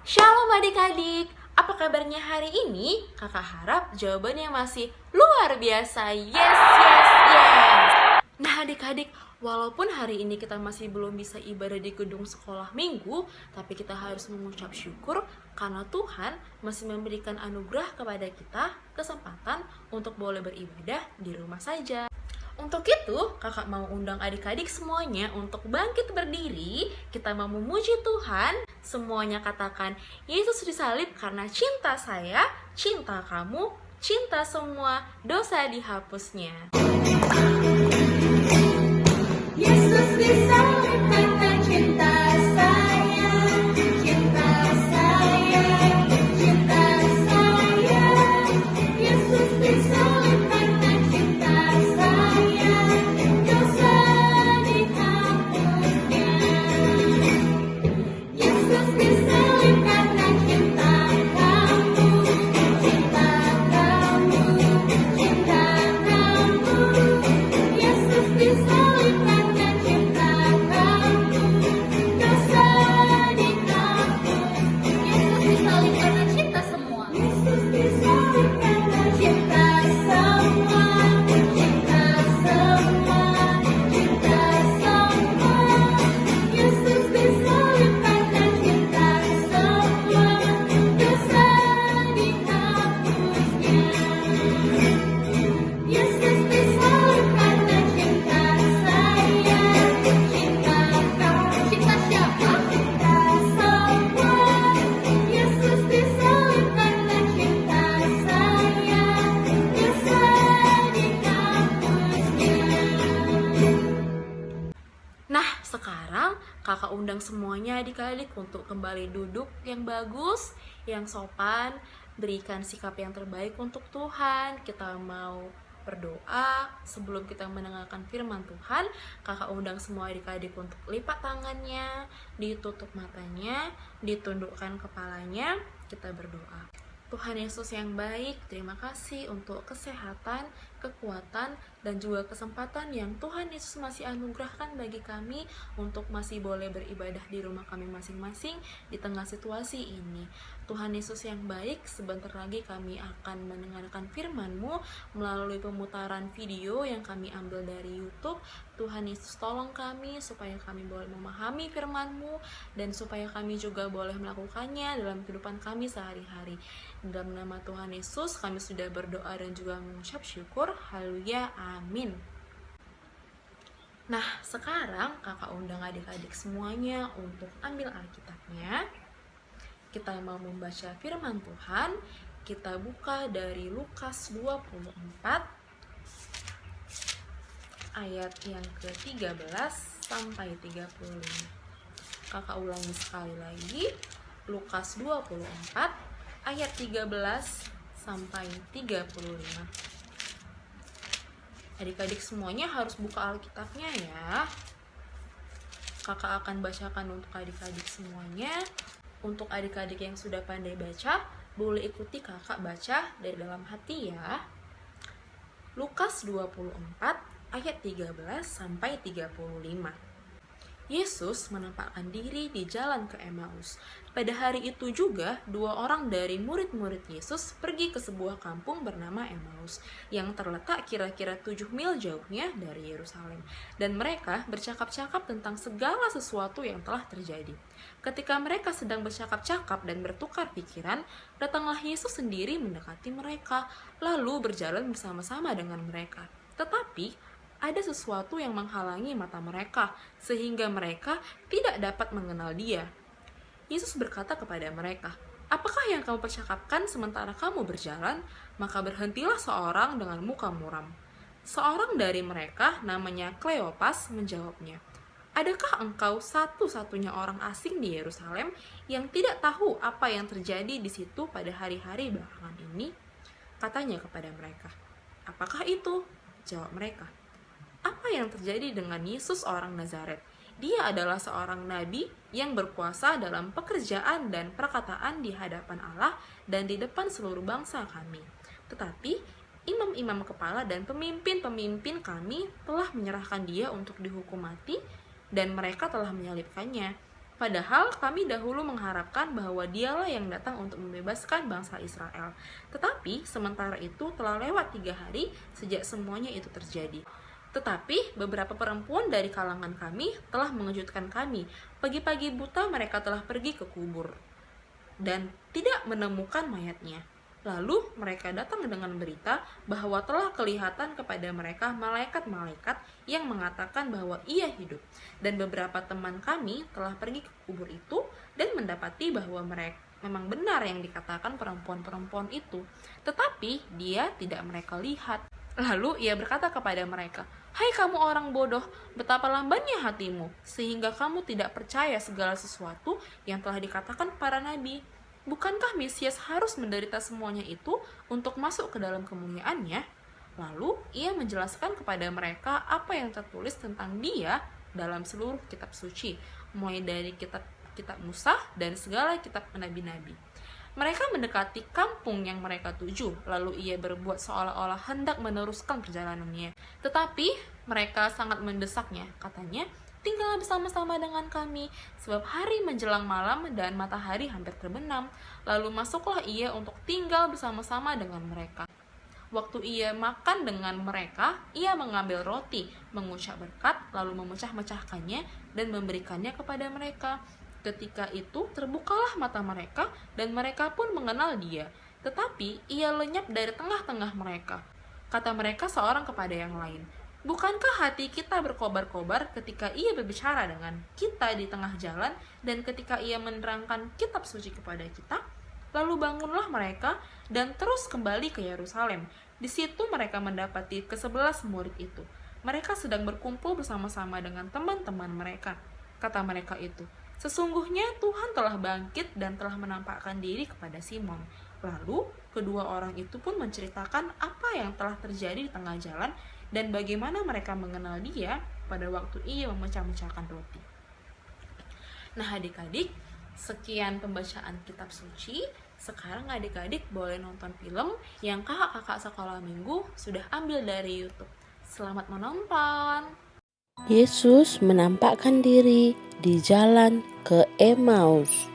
Shalom adik-adik, apa kabarnya hari ini? Kakak harap jawabannya masih luar biasa. Yes, yes, yes. Nah adik-adik, walaupun hari ini kita masih belum bisa ibadah di gedung sekolah minggu, tapi kita harus mengucap syukur karena Tuhan masih memberikan anugerah kepada kita kesempatan untuk boleh beribadah di rumah saja. Untuk itu, kakak mau undang adik-adik semuanya untuk bangkit berdiri. Kita mau memuji Tuhan. Semuanya katakan, Yesus disalib karena cinta saya, cinta kamu, cinta semua, dosa dihapusnya. Yesus disalib karena cinta saya, cinta saya, cinta saya. Yesus disalib karena cinta saya, dosa dihapusnya. Yesus disalib karena cinta kamu, cinta kamu, cinta kamu. Yesus disalib karena cinta kamu, dosa dihapus. Yesus disalib karena cinta semua. Yesus disalib karena cinta semua, cinta semua, cinta semua. Yesus disalib karena cinta semua, dosa dihapusnya. Yesus disalib karena cinta saya, cinta kamu, cinta siapa? Cinta semua. Yesus disalib karena cinta saya, dosa dihapusnya. Nah, sekarang kakak undang semuanya adik-adik untuk kembali duduk yang bagus, yang sopan, berikan sikap yang terbaik untuk Tuhan. Kita mau berdoa sebelum kita mendengarkan firman Tuhan. Kakak undang semua adik-adik untuk lipat tangannya, ditutup matanya, ditundukkan kepalanya. Kita berdoa. Tuhan Yesus yang baik, terima kasih untuk kesehatan, kekuatan, dan juga kesempatan yang Tuhan Yesus masih anugerahkan bagi kami untuk masih boleh beribadah di rumah kami masing-masing di tengah situasi ini. Tuhan Yesus yang baik, sebentar lagi kami akan mendengarkan firman-Mu melalui pemutaran video yang kami ambil dari YouTube. Tuhan Yesus tolong kami supaya kami boleh memahami firman-Mu dan supaya kami juga boleh melakukannya dalam kehidupan kami sehari-hari. Dalam nama Tuhan Yesus kami sudah berdoa dan juga mengucap syukur. Haleluya, amin. Nah, sekarang kakak undang adik-adik semuanya untuk ambil Alkitabnya. Kita mau membaca firman Tuhan. Kita buka dari Lukas 24 ayat yang ke-13 sampai 35. Kakak ulangi sekali lagi. Lukas 24 ayat 13 sampai 35. Adik-adik semuanya harus buka Alkitabnya ya. Kakak akan bacakan untuk adik-adik semuanya. Untuk adik-adik yang sudah pandai baca, boleh ikuti kakak baca dari dalam hati ya. Lukas 24 ayat 13 sampai 35. Yesus menampakkan diri di jalan ke Emmaus. Pada hari itu juga, 2 orang dari murid-murid Yesus pergi ke sebuah kampung bernama Emmaus, yang terletak kira-kira 7 mil jauhnya dari Yerusalem. Dan mereka bercakap-cakap tentang segala sesuatu yang telah terjadi. Ketika mereka sedang bercakap-cakap dan bertukar pikiran, datanglah Yesus sendiri mendekati mereka, lalu berjalan bersama-sama dengan mereka. Tetapi ada sesuatu yang menghalangi mata mereka, sehingga mereka tidak dapat mengenal Dia. Yesus berkata kepada mereka, "Apakah yang kamu percakapkan sementara kamu berjalan?" Maka berhentilah seorang dengan muka muram. Seorang dari mereka, namanya Kleopas, menjawabnya, "Adakah engkau satu-satunya orang asing di Yerusalem yang tidak tahu apa yang terjadi di situ pada hari-hari belakangan ini?" Katanya kepada mereka, "Apakah itu?" Jawab mereka, "Apa yang terjadi dengan Yesus orang Nazaret? Dia adalah seorang nabi yang berkuasa dalam pekerjaan dan perkataan di hadapan Allah dan di depan seluruh bangsa kami. Tetapi imam-imam kepala dan pemimpin-pemimpin kami telah menyerahkan dia untuk dihukum mati dan mereka telah menyalibkannya. Padahal kami dahulu mengharapkan bahwa dialah yang datang untuk membebaskan bangsa Israel. Tetapi sementara itu telah lewat 3 hari sejak semuanya itu terjadi. Tetapi beberapa perempuan dari kalangan kami telah mengejutkan kami. Pagi-pagi buta mereka telah pergi ke kubur dan tidak menemukan mayatnya. Lalu mereka datang dengan berita bahwa telah kelihatan kepada mereka malaikat-malaikat yang mengatakan bahwa ia hidup. Dan beberapa teman kami telah pergi ke kubur itu dan mendapati bahwa mereka memang benar yang dikatakan perempuan-perempuan itu. Tetapi dia tidak mereka lihat. Lalu ia berkata kepada mereka, "Hai kamu orang bodoh, betapa lambannya hatimu, sehingga kamu tidak percaya segala sesuatu yang telah dikatakan para nabi. Bukankah Mesias harus menderita semuanya itu untuk masuk ke dalam kemuliaannya?" Lalu ia menjelaskan kepada mereka apa yang tertulis tentang dia dalam seluruh kitab suci, mulai dari kitab Musa dan segala kitab nabi-nabi. Mereka mendekati kampung yang mereka tuju, lalu ia berbuat seolah-olah hendak meneruskan perjalanannya. Tetapi mereka sangat mendesaknya, katanya, "Tinggallah bersama-sama dengan kami, sebab hari menjelang malam dan matahari hampir terbenam." Lalu masuklah ia untuk tinggal bersama-sama dengan mereka. Waktu ia makan dengan mereka, ia mengambil roti, mengucap berkat, lalu memecah-mecahkannya dan memberikannya kepada mereka. Ketika itu terbukalah mata mereka dan mereka pun mengenal dia. Tetapi ia lenyap dari tengah-tengah mereka. Kata mereka seorang kepada yang lain, "Bukankah hati kita berkobar-kobar ketika ia berbicara dengan kita di tengah jalan dan ketika ia menerangkan kitab suci kepada kita?" Lalu bangunlah mereka dan terus kembali ke Yerusalem. Di situ mereka mendapati ke-11 murid itu. Mereka sedang berkumpul bersama-sama dengan teman-teman mereka. Kata mereka itu, "Sesungguhnya Tuhan telah bangkit dan telah menampakkan diri kepada Simon." Lalu kedua orang itu pun menceritakan apa yang telah terjadi di tengah jalan dan bagaimana mereka mengenal dia pada waktu ia memecah-mecahkan roti. Nah adik-adik, sekian pembacaan kitab suci. Sekarang adik-adik boleh nonton film yang kakak-kakak sekolah minggu sudah ambil dari YouTube. Selamat menonton! Yesus menampakkan diri di jalan ke Emmaus.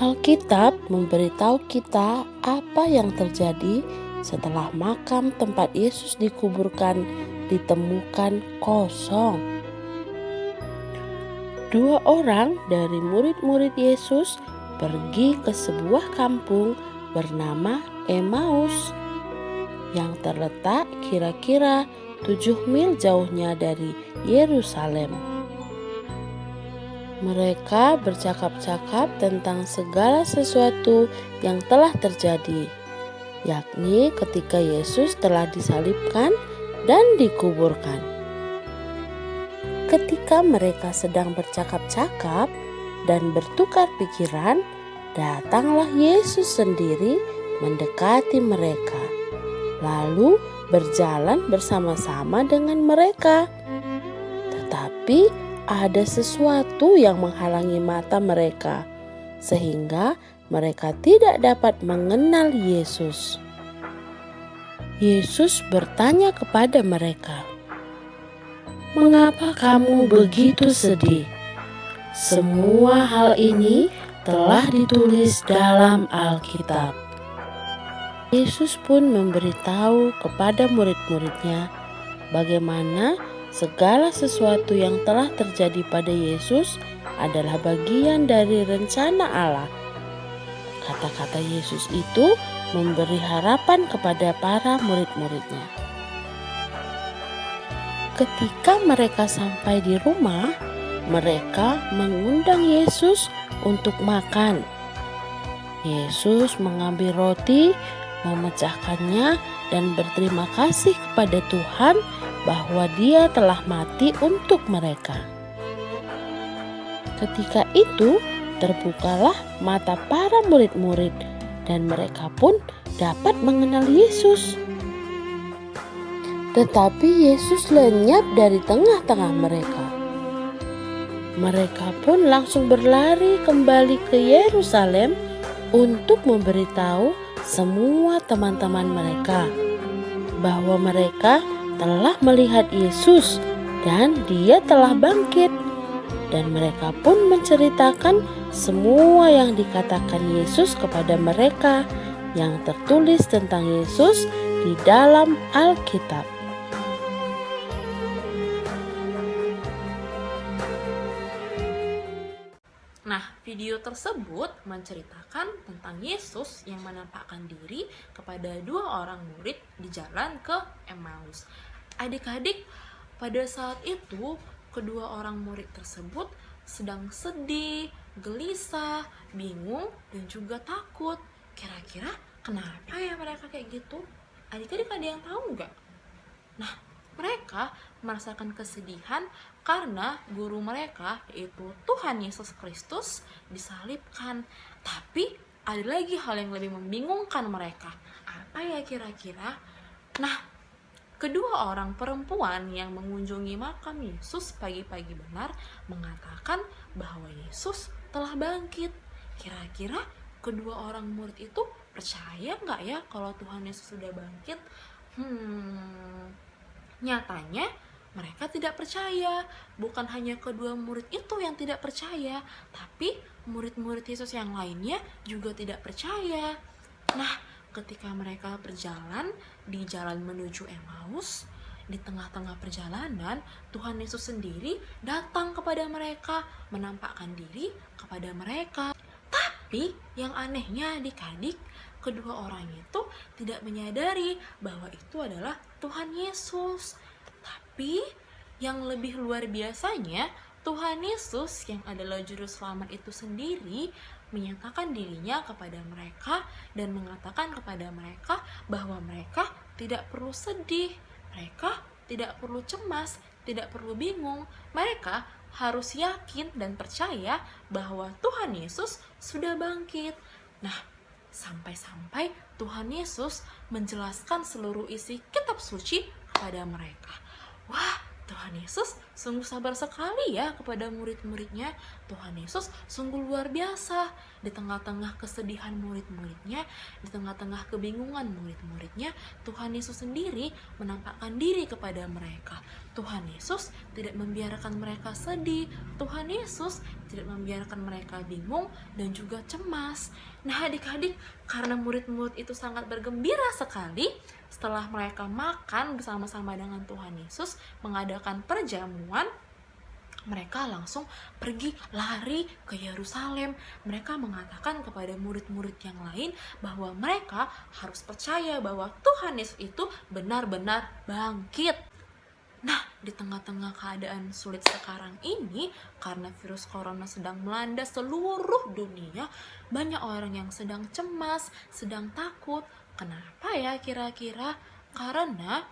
Alkitab memberitahu kita apa yang terjadi setelah makam tempat Yesus dikuburkan ditemukan kosong. 2 orang dari murid-murid Yesus pergi ke sebuah kampung bernama Emmaus yang terletak kira-kira 7 mil jauhnya dari Yerusalem. Mereka bercakap-cakap tentang segala sesuatu yang telah terjadi, yakni ketika Yesus telah disalibkan dan dikuburkan. Ketika mereka sedang bercakap-cakap dan bertukar pikiran, datanglah Yesus sendiri mendekati mereka, lalu berjalan bersama-sama dengan mereka. Tetapi ada sesuatu yang menghalangi mata mereka, sehingga mereka tidak dapat mengenal Yesus. Yesus bertanya kepada mereka, "Mengapa kamu begitu sedih? Semua hal ini telah ditulis dalam Alkitab." Yesus pun memberitahu kepada murid-muridnya bagaimana segala sesuatu yang telah terjadi pada Yesus adalah bagian dari rencana Allah. Kata-kata Yesus itu memberi harapan kepada para murid-muridnya. Ketika mereka sampai di rumah, mereka mengundang Yesus untuk makan. Yesus mengambil roti, memecahkannya, dan berterima kasih kepada Tuhan bahwa Dia telah mati untuk mereka. Ketika itu, terbukalah mata para murid-murid, dan mereka pun dapat mengenal Yesus. Tetapi Yesus lenyap dari tengah-tengah mereka. Mereka pun langsung berlari kembali ke Yerusalem untuk memberitahu semua teman-teman mereka bahwa mereka telah melihat Yesus dan Dia telah bangkit. Dan mereka pun menceritakan semua yang dikatakan Yesus kepada mereka yang tertulis tentang Yesus di dalam Alkitab. Nah, video tersebut menceritakan tentang Yesus yang menampakkan diri kepada 2 orang murid di jalan ke Emmaus. Adik-adik, pada saat itu kedua orang murid tersebut sedang sedih, gelisah, bingung, dan juga takut. Kira-kira kenapa ya mereka kayak gitu? Adik-adik ada yang tahu nggak? Nah, mereka merasakan kesedihan karena guru mereka, yaitu Tuhan Yesus Kristus, disalibkan. Tapi ada lagi hal yang lebih membingungkan mereka. Apa ya kira-kira? Nah, kedua orang perempuan yang mengunjungi makam Yesus pagi-pagi benar mengatakan bahwa Yesus telah bangkit. Kira-kira kedua orang murid itu percaya nggak ya kalau Tuhan Yesus sudah bangkit? Nyatanya mereka tidak percaya. Bukan hanya kedua murid itu yang tidak percaya, tapi murid-murid Yesus yang lainnya juga tidak percaya. Nah, ketika mereka berjalan di jalan menuju Emmaus, di tengah-tengah perjalanan Tuhan Yesus sendiri datang kepada mereka, menampakkan diri kepada mereka. Tapi yang anehnya adik-adik, kedua orang itu tidak menyadari bahwa itu adalah Tuhan Yesus. Tapi yang lebih luar biasanya, Tuhan Yesus yang adalah juru selamat itu sendiri menyatakan dirinya kepada mereka dan mengatakan kepada mereka bahwa mereka tidak perlu sedih, mereka tidak perlu cemas, tidak perlu bingung. Mereka harus yakin dan percaya bahwa Tuhan Yesus sudah bangkit. Nah, sampai-sampai Tuhan Yesus menjelaskan seluruh isi kitab suci kepada mereka. Wah, Tuhan Yesus sungguh sabar sekali ya kepada murid-muridnya. Tuhan Yesus sungguh luar biasa. Di tengah-tengah kesedihan murid-muridnya, di tengah-tengah kebingungan murid-muridnya, Tuhan Yesus sendiri menampakkan diri kepada mereka. Tuhan Yesus tidak membiarkan mereka sedih. Tuhan Yesus tidak membiarkan mereka bingung dan juga cemas. Nah, adik-adik, karena murid-murid itu sangat bergembira sekali, setelah mereka makan bersama-sama dengan Tuhan Yesus, mengadakan perjamuan, mereka langsung pergi lari ke Yerusalem. Mereka mengatakan kepada murid-murid yang lain bahwa mereka harus percaya bahwa Tuhan Yesus itu benar-benar bangkit. Nah, di tengah-tengah keadaan sulit sekarang ini, karena virus corona sedang melanda seluruh dunia, banyak orang yang sedang cemas, sedang takut. Kenapa ya kira-kira? Karena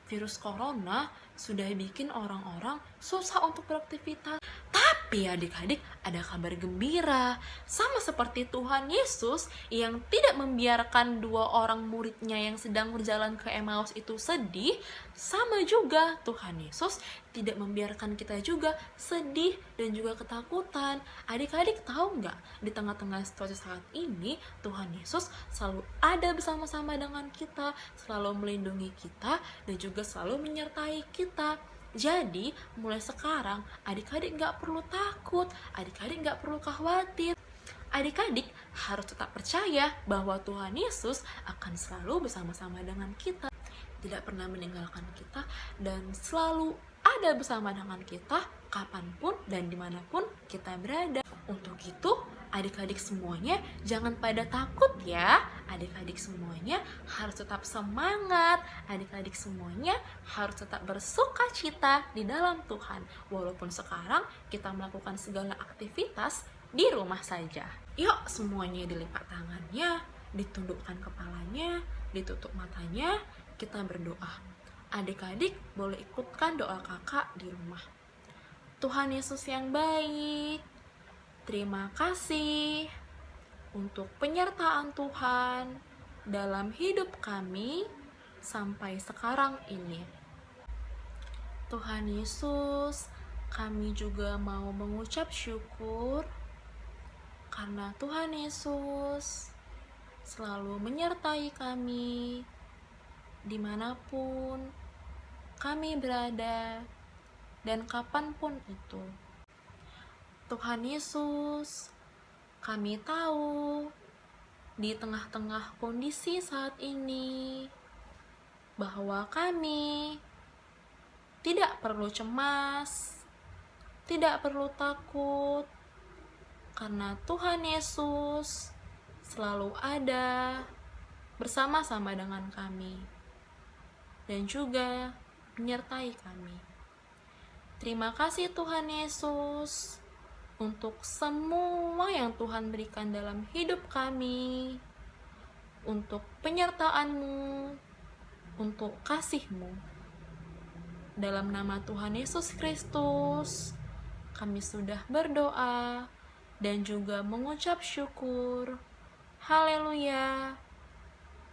virus corona sudah bikin orang-orang susah untuk beraktivitas. Tapi adik-adik, ada kabar gembira. Sama seperti Tuhan Yesus yang tidak membiarkan 2 orang muridnya yang sedang berjalan ke Emmaus itu sedih, sama juga Tuhan Yesus tidak membiarkan kita juga sedih dan juga ketakutan. Adik-adik tahu nggak, di tengah-tengah situasi saat ini, Tuhan Yesus selalu ada bersama-sama dengan kita, selalu melindungi kita, dan juga selalu menyertai kita. Jadi, mulai sekarang, adik-adik nggak perlu takut, adik-adik nggak perlu khawatir. Adik-adik harus tetap percaya bahwa Tuhan Yesus akan selalu bersama-sama dengan kita, tidak pernah meninggalkan kita, dan selalu ada bersama dengan kita kapanpun dan dimanapun kita berada. Untuk itu, adik-adik semuanya jangan pada takut ya. Adik-adik semuanya harus tetap semangat. Adik-adik semuanya harus tetap bersuka cita di dalam Tuhan. Walaupun sekarang kita melakukan segala aktivitas di rumah saja. Yuk, semuanya dilipat tangannya, ditundukkan kepalanya, ditutup matanya, kita berdoa. Adik-adik boleh ikutkan doa kakak di rumah. Tuhan Yesus yang baik, terima kasih untuk penyertaan Tuhan dalam hidup kami sampai sekarang ini. Tuhan Yesus, kami juga mau mengucap syukur karena Tuhan Yesus selalu menyertai kami dimanapun kami berada, dan kapanpun itu. Tuhan Yesus, kami tahu di tengah-tengah kondisi saat ini bahwa kami tidak perlu cemas, tidak perlu takut, karena Tuhan Yesus selalu ada bersama-sama dengan kami dan juga menyertai kami. Terima kasih Tuhan Yesus untuk semua yang Tuhan berikan dalam hidup kami, untuk penyertaan-Mu, untuk kasih-Mu. Dalam nama Tuhan Yesus Kristus, kami sudah berdoa dan juga mengucap syukur. Haleluya.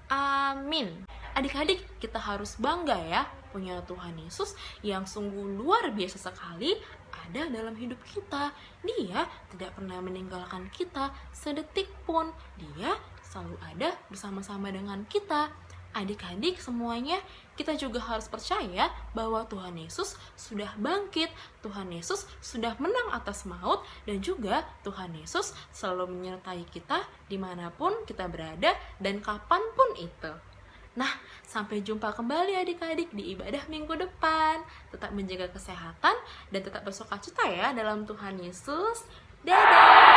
Amin. Adik-adik, kita harus bangga ya punya Tuhan Yesus yang sungguh luar biasa sekali ada dalam hidup kita. Dia tidak pernah meninggalkan kita sedetik pun. Dia selalu ada bersama-sama dengan kita. Adik-adik semuanya, kita juga harus percaya bahwa Tuhan Yesus sudah bangkit, Tuhan Yesus sudah menang atas maut, dan juga Tuhan Yesus selalu menyertai kita dimanapun kita berada dan kapanpun itu. Nah, sampai jumpa kembali adik-adik di ibadah minggu depan. Tetap menjaga kesehatan dan tetap bersukacita ya dalam Tuhan Yesus. Dadah!